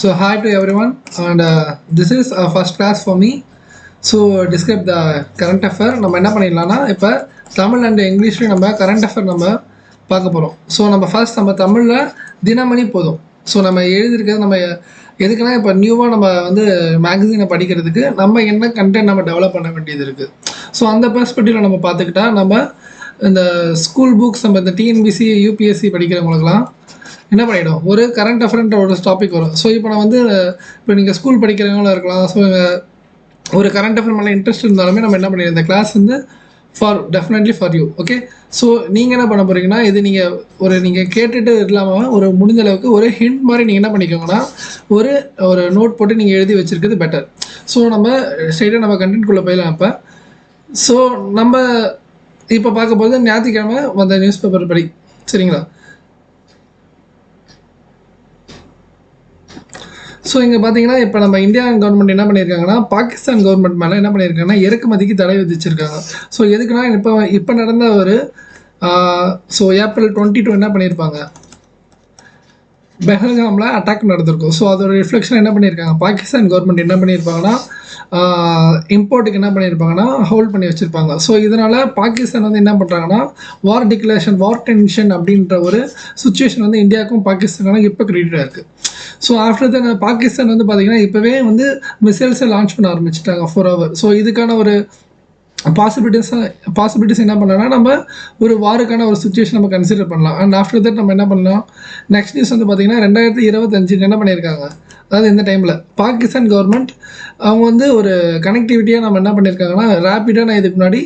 So hi to everyone, and this is a first class for me. So describe the current affair. நம்ம என்ன பண்ணிடலாம்னா இப்போ Tamil and இங்கிலீஷ்லையும் நம்ம current affair நம்ம பார்க்க போகிறோம். ஸோ நம்ம ஃபர்ஸ்ட் நம்ம தமிழில் தினமணி போதும். ஸோ நம்ம எழுதியிருக்கிறது நம்ம எதுக்குன்னா இப்போ நியூவாக நம்ம வந்து மேகசினை படிக்கிறதுக்கு நம்ம என்ன கண்டென்ட் நம்ம டெவலப் பண்ண வேண்டியது இருக்குது. ஸோ அந்த பெர்ஸ்பெக்டிவில் நம்ம பார்த்துக்கிட்டா நம்ம இந்த ஸ்கூல் புக்ஸ் நம்ம இந்த டிஎன்பிசி யூபிஎஸ்சி படிக்கிறவங்களுக்குலாம் என்ன பண்ணிவிடும், ஒரு கரண்ட் அஃபேர்ன்ற ஒரு டாபிக் வரும். ஸோ இப்போ நான் வந்து இப்போ நீங்கள் ஸ்கூல் படிக்கிறவங்களும் இருக்கலாம். ஸோ ஒரு கரண்ட் அஃபேர் மேலே இன்ட்ரெஸ்ட் இருந்தாலுமே நம்ம என்ன பண்ணிடுறோம், இந்த கிளாஸ் வந்து definitely for you. Okay, so நீங்கள் என்ன பண்ண போகிறீங்கன்னா, இது நீங்கள் கேட்டுட்டு இல்லாமல் ஒரு முடிஞ்ச அளவுக்கு ஒரு ஹிண்ட் மாதிரி நீங்கள் என்ன பண்ணிக்கோங்கன்னா ஒரு நோட் போட்டு நீங்கள் எழுதி வச்சுருக்கிறது பெட்டர். ஸோ நம்ம ஸ்ட்ரைட்டாக நம்ம கண்டென்ட்குள்ளே போயிடலாம். இப்போ ஸோ நம்ம இப்போ பார்க்க போகிறது ஞாயிற்றுக்கிழமை வந்த நியூஸ் பேப்பர் படி, சரிங்களா? ஸோ இங்கே பார்த்தீங்கன்னா இப்போ நம்ம இந்தியன் கவர்மெண்ட் என்ன பண்ணியிருக்காங்கன்னா, பாகிஸ்தான் கவர்மெண்ட் மேலே என்ன பண்ணியிருக்காங்கன்னா இறக்குமதிக்கு தடை விதிச்சிருக்காங்க. ஸோ எதுக்குன்னா இப்போ நடந்த ஒரு ஸோ ஏப்ரல் 22 என்ன பண்ணியிருப்பாங்க, பெஹல்காமில் அட்டாக் நடந்திருக்கும். ஸோ அதோட ரிஃப்ளெக்ஷன் என்ன பண்ணியிருக்காங்க, பாகிஸ்தான் கவர்மெண்ட் என்ன பண்ணியிருப்பாங்கன்னா இம்போர்ட்டுக்கு என்ன பண்ணியிருப்பாங்கன்னா ஹோல்ட் பண்ணி வச்சுருப்பாங்க. ஸோ இதனால் பாகிஸ்தான் வந்து என்ன பண்ணுறாங்கன்னா வார் டிக்ளரேஷன், வார் டென்ஷன் அப்படின்ற ஒரு சுச்சுவேஷன் வந்து இந்தியாவுக்கும் பாகிஸ்தானுக்கும் இப்போ கிரியேட்டாக இருக்குது. ஸோ ஆஃப்டர் தட் பாகிஸ்தான் வந்து பார்த்திங்கன்னா இப்போவே வந்து மிசைல்ஸை லான்ச் பண்ண ஆரம்பிச்சிட்டாங்க 4 hour. ஸோ இதுக்கான ஒரு பாசிபிலிட்டிஸ் என்ன பண்ணலாம்னா நம்ம ஒரு வாருக்கான ஒரு சுச்சுவேஷன் நம்ம கன்சிடர் பண்ணலாம். அண்ட் ஆஃப்டர் தட் நம்ம என்ன பண்ணலாம், நெக்ஸ்ட் நியூஸ் வந்து பார்த்திங்கன்னா 2025 என்ன பண்ணியிருக்காங்க, அதாவது இந்த டைமில் பாகிஸ்தான் கவர்மெண்ட் அவங்க வந்து ஒரு கனெக்டிவிட்டியாக நம்ம என்ன பண்ணியிருக்காங்கன்னா ரேப்பிடாக, நான் இதுக்கு முன்னாடி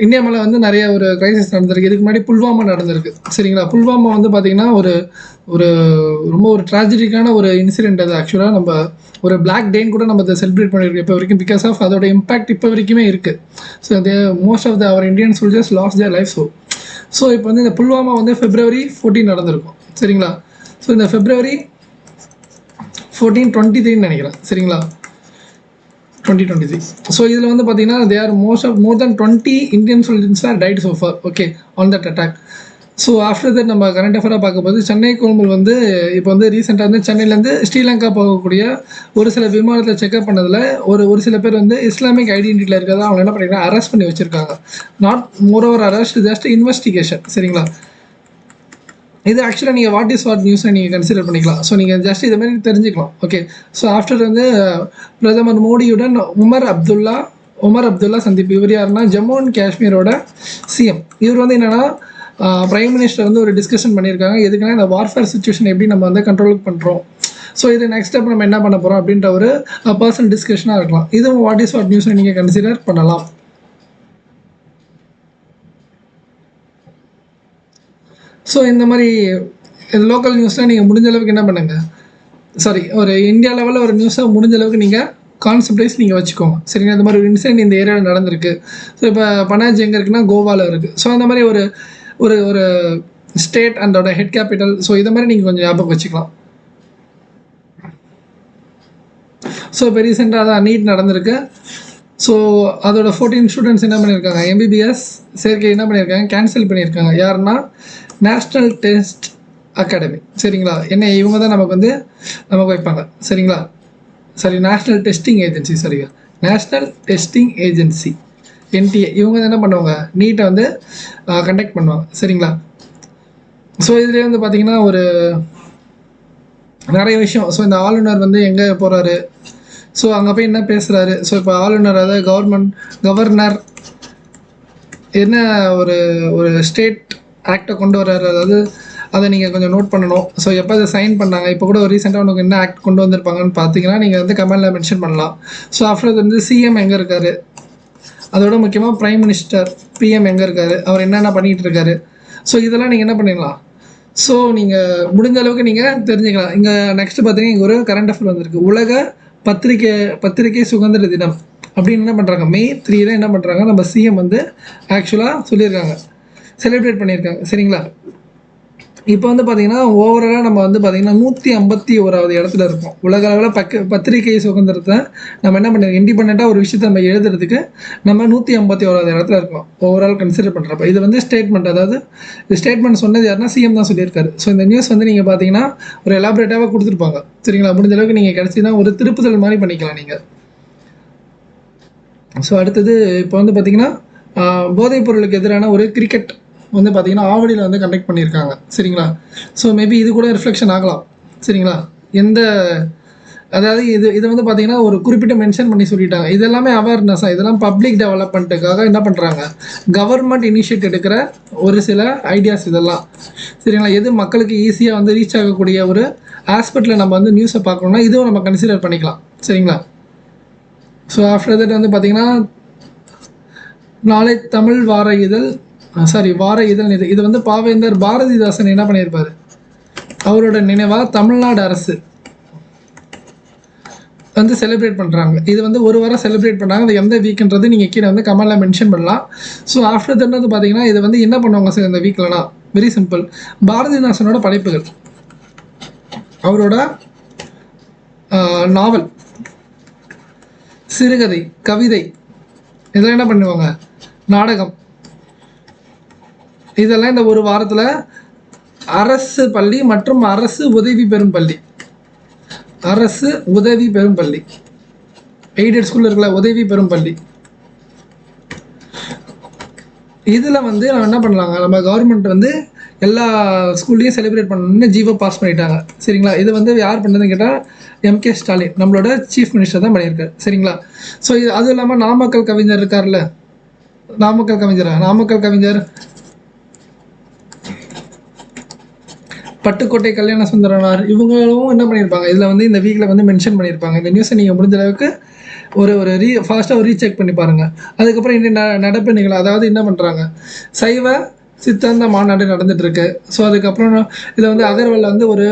இந்தியா மேலே வந்து நிறைய ஒரு கிரைசிஸ் நடந்திருக்கு. இதுக்கு முன்னாடி புல்வாமா நடந்திருக்கு, சரிங்களா? புல்வாமா வந்து பார்த்திங்கன்னா ஒரு ரொம்ப ஒரு ட்ராஜடிக்கான ஒரு இன்சிடென்ட். அது ஆக்சுவலாக நம்ம ஒரு பிளாக் டேன்னு கூட நம்ம அதை செலிப்ரேட் பண்ணியிருக்கோம் இப்போ வரைக்கும், பிகாஸ் ஆஃப் அதோட இம்பாக்ட் இப்போ வரைக்குமே இருக்குது. So most of our Indian soldiers lost their life. So இப்போ வந்து இந்த புல்வாமா வந்து February 14 நடந்திருக்கும், சரிங்களா? ஸோ இந்த February 14, 23 நினைக்கிறேன், சரிங்களா? 2023. ஸோ இதில் வந்து பார்த்தீங்கன்னா they are more than 20 Indian soldiers are died so far, okay, on that attack. So after that நம்ம கரண்ட் அஃபேராக பார்க்கும்போது சென்னை கொழும்பு வந்து இப்போ வந்து ரீசெண்டாக வந்து சென்னையிலேருந்து ஸ்ரீலங்கா போகக்கூடிய ஒரு சில விமானத்தை செக்அப் பண்ணதில் ஒரு சில பேர் வந்து இஸ்லாமிக் ஐடென்டிட்டியில் இருக்கிறதா அவங்க என்ன பண்ணியிருக்காங்க, அரெஸ்ட் பண்ணி வச்சுருக்காங்க. Not more over arrest, just investigation, சரிங்களா? இது ஆக்சுவலாக நீங்கள் வாட் நியூஸை நீங்கள் கன்சிடர் பண்ணிக்கலாம். ஸோ நீங்கள் ஜஸ்ட் இது மாதிரி தெரிஞ்சுக்கலாம். ஓகே, ஸோ ஆஃப்டர் வந்து பிரதமர் மோடியுடன் உமர் அப்துல்லா சந்திப்பு. இவர் யாருன்னா ஜம்மு அண்ட் காஷ்மீரோட சிஎம். இவர் வந்து என்னென்னா பிரைம் மினிஸ்டர் வந்து ஒரு டிஸ்கஷன் பண்ணியிருக்காங்க. எதுக்குன்னா இந்த வார்ஃபேர் சுச்சுவேஷன் எப்படி நம்ம வந்து கண்ட்ரோல் பண்ணுறோம், ஸோ இது நெக்ஸ்ட் ஸ்டெப் நம்ம என்ன பண்ண போகிறோம் அப்படின்ற ஒரு பர்சனல் டிஸ்கஷனாக இருக்கலாம். இதுவும் வாட் நியூஸை நீங்கள் கன்சிடர் பண்ணலாம். ஸோ இந்த மாதிரி லோக்கல் நியூஸில் நீங்கள் முடிஞ்ச அளவுக்கு என்ன பண்ணுங்கள், ஒரு இந்தியா லெவலில் ஒரு நியூஸை முடிஞ்ச அளவுக்கு நீங்கள் கான்செப்டைஸ் நீங்கள் வச்சுக்கோங்க, சரிங்களா? இந்த மாதிரி ஒரு இன்சிடென்ட் இந்த ஏரியாவில் நடந்திருக்கு. ஸோ இப்போ பனாஜி எங்கே இருக்குன்னா கோவாவில் இருக்குது. ஸோ அந்த மாதிரி ஒரு ஸ்டேட் அண்டோட ஹெட் கேபிட்டல், ஸோ இதை மாதிரி நீங்கள் கொஞ்சம் ஞாபகம் வச்சுக்கலாம். ஸோ இப்போ ரீசெண்டாக தான் நீட் நடந்திருக்கு. ஸோ அதோட 14 ஸ்டூடெண்ட்ஸ் என்ன பண்ணியிருக்காங்க, MBBS சேர்க்கை என்ன பண்ணியிருக்காங்க, கேன்சல் பண்ணியிருக்காங்க. யாருன்னா நேஷ்னல் டெஸ்ட் அகாடமி, சரிங்களா? என்ன இவங்க தான் நமக்கு வைப்பாங்க, சரிங்களா? நேஷ்னல் டெஸ்டிங் ஏஜென்சி NTA, இவங்க என்ன பண்ணுவாங்க, நீட்டை வந்து கண்டக்ட் பண்ணுவாங்க, சரிங்களா? ஸோ இதுலேயே வந்து பார்த்திங்கன்னா ஒரு நிறைய விஷயம். ஸோ இந்த ஆளுநர் வந்து எங்கே போகிறாரு, ஸோ அங்கே போய் என்ன பேசுகிறாரு. ஸோ இப்போ ஆளுநர், அதாவது கவர்னர் என்ன ஒரு ஸ்டேட் ஆக்டை கொண்டு வர்றாரு, அதாவது அதை நீங்கள் கொஞ்சம் நோட் பண்ணணும். ஸோ எப்போ அதை சைன் பண்ணாங்க, இப்போ கூட ஒரு ரீசெண்டாக உனக்கு என்ன ஆக்ட் கொண்டு வந்திருப்பாங்கன்னு பார்த்தீங்கன்னா நீங்கள் வந்து கமெண்டில் மென்ஷன் பண்ணலாம். ஸோ ஆஃப்டர் வந்து சிஎம் எங்கே இருக்கார், அதோட முக்கியமாக பிரைம் மினிஸ்டர் PM எங்கே இருக்கார், அவர் என்னென்ன பண்ணிகிட்டு இருக்காரு. ஸோ இதெல்லாம் நீங்கள் என்ன பண்ணிடலாம், ஸோ நீங்கள் முடிஞ்ச அளவுக்கு நீங்கள் தெரிஞ்சுக்கலாம். இங்கே நெக்ஸ்ட் பார்த்தீங்கன்னா இங்கே ஒரு கரண்ட் அஃபேர் வந்திருக்கு, உலக பத்திரிகை சுதந்திர தினம் அப்படின்னு என்ன பண்ணுறாங்க, May 3 என்ன பண்ணுறாங்க, நம்ம சிஎம் வந்து ஆக்சுவலாக சொல்லியிருக்காங்க, செலிப்ரேட் பண்ணியிருக்காங்க, சரிங்களா? இப்போ வந்து பார்த்தீங்கன்னா ஓவராலாக நம்ம வந்து பார்த்தீங்கன்னா 151வது இடத்துல இருக்கோம் உலக அளவில் பத்திரிகை சுதந்திரத்தை நம்ம என்ன பண்ணுறோம் இண்டிபெண்ட்டாக ஒரு விஷயத்தை நம்ம எழுதுறதுக்கு நம்ம 151வது இடத்துல இருக்கோம் ஓவரால் கன்சிடர் பண்ணுறப்ப இது வந்து ஸ்டேட்மெண்ட் அதாவது ஸ்டேட்மெண்ட் சொன்னது யாருன்னா சிஎம் தான் சொல்லியிருக்காரு ஸோ இந்த நியூஸ் வந்து நீங்கள் பார்த்தீங்கன்னா ஒரு எலாபரேட்டாக கொடுத்துருப்பாங்க சரிங்களா முடிஞ்ச அளவுக்கு நீங்கள் கிடச்சின்னா ஒரு திருப்புதல் மாதிரி பண்ணிக்கலாம் நீங்கள் ஸோ அடுத்தது இப்போ வந்து பார்த்தீங்கன்னா போதைப் பொருளுக்கு எதிரான ஒரு கிரிக்கெட் வந்து பார்த்தீங்கன்னா ஆவடியில் வந்து கண்டக்ட் பண்ணியிருக்காங்க சரிங்களா ஸோ மேபி இது கூட ரிஃப்ளெக்ஷன் ஆகலாம் சரிங்களா எந்த அதாவது இது வந்து பார்த்தீங்கன்னா ஒரு குறிப்பிட்ட மென்ஷன் பண்ணி சொல்லிட்டாங்க இது எல்லாமே அவேர்னஸாக இதெல்லாம் பப்ளிக் டெவலப்மெண்ட்டுக்காக என்ன பண்ணுறாங்க கவர்மெண்ட் இனிஷியேட் எடுக்கிற ஒரு சில ஐடியாஸ் இதெல்லாம் சரிங்களா எது மக்களுக்கு ஈஸியாக வந்து ரீச் ஆகக்கூடிய ஒரு ஆஸ்பெக்டில் நம்ம வந்து நியூஸை பார்க்கணுன்னா இதுவும் நம்ம கன்சிடர் பண்ணிக்கலாம் சரிங்களா ஸோ ஆஃப்டர் தட் வந்து பார்த்தீங்கன்னா நாளை தமிழ் வார இதழ் இது வந்து பாவேந்தர் பாரதிதாசன் என்ன பண்ணியிருப்பார் அவரோட நினைவாக தமிழ்நாடு அரசு வந்து செலிப்ரேட் பண்ணுறாங்க இது வந்து ஒரு வாரம் செலிப்ரேட் பண்ணுறாங்க அது எந்த வீக்குன்றது நீங்கள் கீழே வந்து கமெண்டில் மென்ஷன் பண்ணலாம் ஸோ ஆஃப்டர் தட் வந்து பார்த்தீங்கன்னா இது வந்து என்ன பண்ணுவாங்க சார் இந்த வீக்கில்னா வெரி சிம்பிள் பாரதிதாசனோட படைப்புகள் அவரோட நாவல் சிறுகதை கவிதை இதெல்லாம் என்ன பண்ணுவாங்க நாடகம் இதெல்லாம் இந்த ஒரு வாரத்தில் அரசு பள்ளி மற்றும் அரசு உதவி பெறும் பள்ளி எய்டட் ஸ்கூலில் இருக்கல உதவி பெறும் பள்ளி இதில் வந்து நம்ம என்ன பண்ணலாங்க நம்ம கவர்மெண்ட் வந்து எல்லா ஸ்கூல்லையும் செலிப்ரேட் பண்ணணும்னு ஜீவோ பாஸ் பண்ணிட்டாங்க சரிங்களா இது வந்து யார் பண்ணதுன்னு கேட்டால் எம்கே ஸ்டாலின் நம்மளோட சீஃப் மினிஸ்டர் தான் பண்ணியிருக்காரு சரிங்களா ஸோ இது அதுவும் இல்லாமல் நாமக்கல் கவிஞர் இருக்கார்ல நாமக்கல் கவிஞர் பட்டுக்கோட்டை கல்யாண சுந்தரனார் இவங்களும் என்ன பண்ணியிருப்பாங்க இதில் வந்து இந்த வீக்கில் வந்து மென்ஷன் பண்ணியிருப்பாங்க இந்த நியூஸை நீங்கள் முடிஞ்ச அளவுக்கு ஒரு ஃபாஸ்ட்டாக ரீசெக் பண்ணி பாருங்கள் அதுக்கப்புறம் இன்னும் நடப்பு நிகழ்வு அதாவது என்ன பண்ணுறாங்க சைவ சித்தாந்த மாநாடு நடந்துகிட்ருக்கு ஸோ அதுக்கப்புறம் இதில் வந்து அகர்வாலில் வந்து ஒரு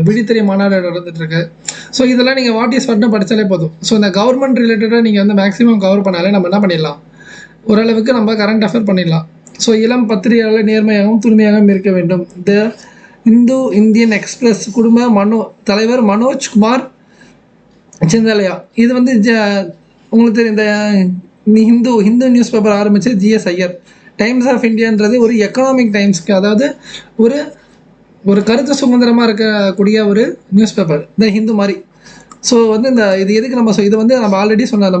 விழித்திரை மாநாடு நடந்துகிட்ருக்கு ஸோ இதெல்லாம் நீங்கள் வாட் இஸ் வாட்னு படித்தாலே போதும் ஸோ இந்த கவர்மெண்ட் ரிலேட்டடாக நீங்கள் வந்து மேக்ஸிமம் கவர் பண்ணாலே நம்ம என்ன பண்ணிடலாம் ஓரளவுக்கு நம்ம கரண்ட் அஃபேர் பண்ணிடலாம் ஸோ இளம் பத்திரிகையாளர் நேர்மையாகவும் தூய்மையாகவும் இருக்க வேண்டும் த இந்து இந்தியன் எக்ஸ்பிரஸ் குடும்ப தலைவர் மனோஜ்குமார் சிந்தாலயா இது வந்து உங்களுக்கு இந்த ஹிந்து நியூஸ் பேப்பர் ஆரம்பித்து ஜிஎஸ் ஐயர் டைம்ஸ் ஆஃப் இந்தியான்றது ஒரு எக்கனாமிக் டைம்ஸ்க்கு அதாவது ஒரு கருத்து சுதந்திரமாக இருக்கக்கூடிய ஒரு நியூஸ் பேப்பர் இந்த ஹிந்து மாதிரி ஸோ வந்து இது எதுக்கு நம்ம இது வந்து நம்ம ஆல்ரெடி சொன்ன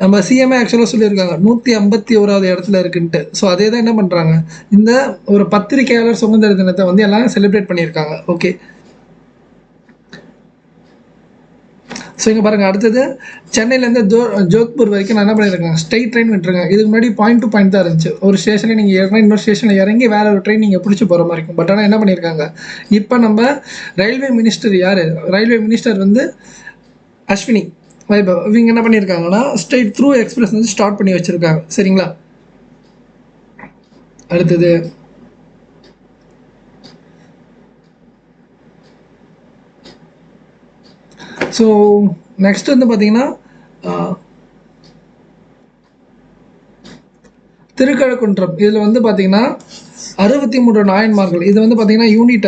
நம்ம சிஎம்ஏ ஆக்சுவலாக சொல்லியிருக்காங்க 151வது இடத்துல இருக்குன்ட்டு ஸோ அதே தான் என்ன பண்ணுறாங்க இந்த ஒரு பத்திரிகையாளர் சுதந்திர தினத்தை வந்து எல்லாம் செலிப்ரேட் பண்ணியிருக்காங்க ஓகே ஸோ இங்கே பாருங்கள் அடுத்தது சென்னையிலேருந்து ஜோத்பூர் வரைக்கும் நான் என்ன பண்ணியிருக்காங்க ஸ்ட்ரைட் ட்ரெயின் விட்டுருக்காங்க இதுக்கு முன்னாடி பாயிண்ட் டு பாயிண்ட் தான் இருந்துச்சு ஒரு ஸ்டேஷனில் நீங்கள் ஏறினா இன்னொரு ஸ்டேஷனில் இறங்கி வேறு ஒரு ட்ரெயின் நீங்கள் பிடிச்சி போகிற மாதிரி இருக்கும் பட் ஆனால் என்ன பண்ணியிருக்காங்க இப்போ நம்ம ரயில்வே மினிஸ்டர் வந்து அஸ்வினி வைபவ் இவங்க என்ன பண்ணியிருக்காங்கன்னா ஸ்ட்ரெயிட் த்ரூ எக்ஸ்பிரஸ் வந்து ஸ்டார்ட் பண்ணி வச்சுருக்காங்க சரிங்களா அடுத்தது ஸோ நெக்ஸ்ட் வந்து பார்த்தீங்கன்னா திருக்கழுக்குன்றம் இதில் வந்து பார்த்தீங்கன்னா 63 நாயன்மார்கள் இது வந்து பார்த்தீங்கன்னா யூனிட்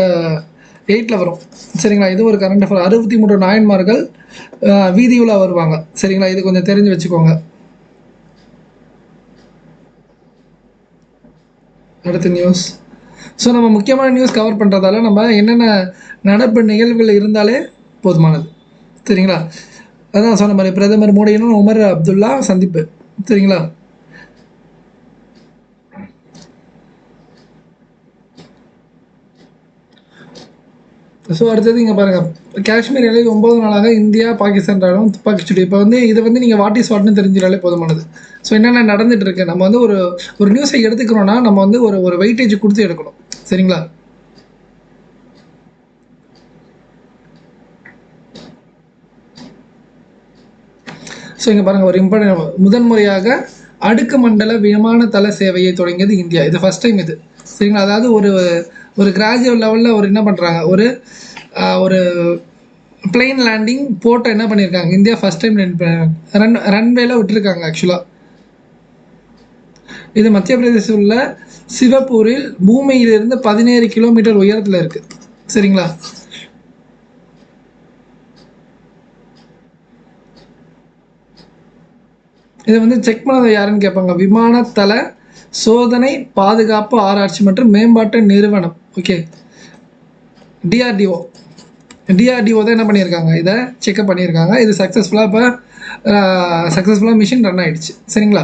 8ல் வரும் சரிங்களா இது ஒரு கரண்ட் அஃபேர் 63 நாயன்மார்கள் வீதியுலா வருவாங்க சரிங்களா இது கொஞ்சம் தெரிஞ்சு வச்சுக்கோங்க அடுத்த நியூஸ் ஸோ நம்ம முக்கியமான நியூஸ் கவர் பண்ணுறதால நம்ம என்னென்ன நடப்பு நிகழ்வுகள் இருந்தாலே போதுமானது சரிங்களா அதான் சொன்ன மாதிரி பிரதமர் மோடியும் உமர் அப்துல்லா சந்திப்பு சரிங்களா ஸோ அடுத்தது இங்கே பாருங்கள் காஷ்மீர் எல்லையில் 9 நாளாக இந்தியா பாகிஸ்தான் ராணுவம் துப்பாக்கிச்சூடு இப்போ வந்து இதை வந்து நீங்கள் வாட் இஸ் வாட்னு தெரிஞ்சிடாலே போதுமானது ஸோ என்னென்ன நடந்துட்டு இருக்கு நம்ம வந்து ஒரு நியூஸை எடுத்துக்கிறோன்னா நம்ம வந்து ஒரு வெயிட்டேஜ் கொடுத்து எடுக்கணும் சரிங்களா ஸோ இங்கே பாருங்கள் ஒரு இம்பார்ட்டன்ட் முதன்முறையாக அடுக்கு மண்டல விமான தள சேவையை தொடங்கியது இந்தியா இது ஃபஸ்ட் டைம் இது சரிங்களா அதாவது ஒரு கிராஜுவல் லெவலில் ஒரு என்ன பண்ணுறாங்க ஒரு பிளெயின் லேண்டிங் போட்டை என்ன பண்ணியிருக்காங்க இந்தியா ஃபஸ்ட் டைம் ரன்வேல விட்டுருக்காங்க ஆக்சுவலாக இது மத்திய பிரதேச உள்ள சிவப்பூரில் பூமியிலிருந்து 17 கிலோமீட்டர் உயரத்தில் இருக்குது. சரிங்களா? இதை வந்து செக் பண்ணது யாருன்னு கேட்பாங்க. விமானத்தள சோதனை பாதுகாப்பு ஆராய்ச்சி மற்றும் மேம்பாட்டு நிறுவனம். Okay, DRDO. டிஆர்டிஓ தான் என்ன பண்ணியிருக்காங்க, இதை செக்அப் பண்ணியிருக்காங்க. இது சக்ஸஸ்ஃபுல்லாக இப்போ சக்ஸஸ்ஃபுல்லாக மிஷின் ரன் ஆகிடுச்சு. சரிங்களா?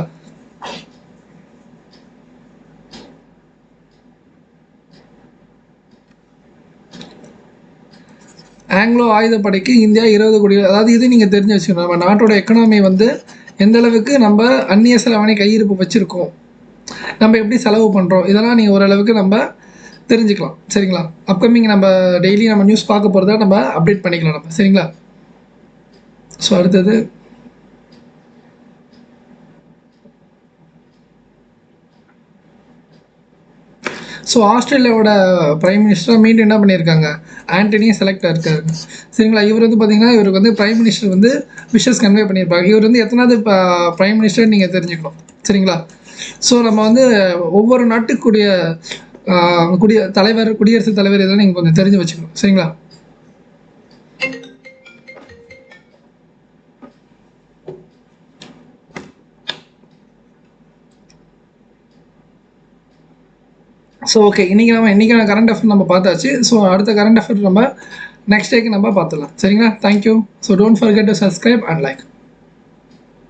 ஆங்கிலோ ஆயுதப்படைக்கு இந்தியா 20 கோடி, அதாவது இது நீங்கள் தெரிஞ்சு வச்சுக்கணும். நம்ம நாட்டோட எக்கனாமி வந்து எந்த அளவுக்கு நம்ம அந்நிய செலவாணி கையிருப்பு வச்சுருக்கோம், நம்ம எப்படி செலவு பண்ணுறோம், இதெல்லாம் நீங்கள் ஓரளவுக்கு நம்ம தெரிஞ்சுக்கலாம். சரிங்களா? அப்கமிங் நம்ம டெய்லி நம்ம நியூஸ் பார்க்க போகிறத நம்ம அப்டேட் பண்ணிக்கலாம் நம்ம. சரிங்களா? ஸோ அடுத்தது ஸோ ஆஸ்திரேலியாவோட பிரைம் மினிஸ்டராக மீண்டும் என்ன பண்ணியிருக்காங்க, ஆண்டனி செலக்ட் இருக்காரு. சரிங்களா? இவர் வந்து பார்த்தீங்கன்னா இவருக்கு வந்து பிரைம் மினிஸ்டர் வந்து விஷஸ் கன்வே பண்ணியிருப்பாங்க. இவர் வந்து எத்தனாவது பிரைம் மினிஸ்டர் நீங்கள் தெரிஞ்சுக்கணும். சரிங்களா? ஸோ நம்ம வந்து ஒவ்வொரு நாட்டுக்குரிய குடியரசுத் தலைவர் இதெல்லாம் நீங்கள் கொஞ்சம் தெரிஞ்சு வச்சுக்கணும். சரிங்களா? ஸோ ஓகே, இன்றைக்கான கரண்ட் அஃபேர் நம்ம பார்த்தாச்சு. ஸோ அடுத்த கரண்ட் அஃபேர் நம்ம நெக்ஸ்ட் டேக்கு நம்ம பார்த்துடலாம். சரிங்களா? Thank you. So don't forget to subscribe and like.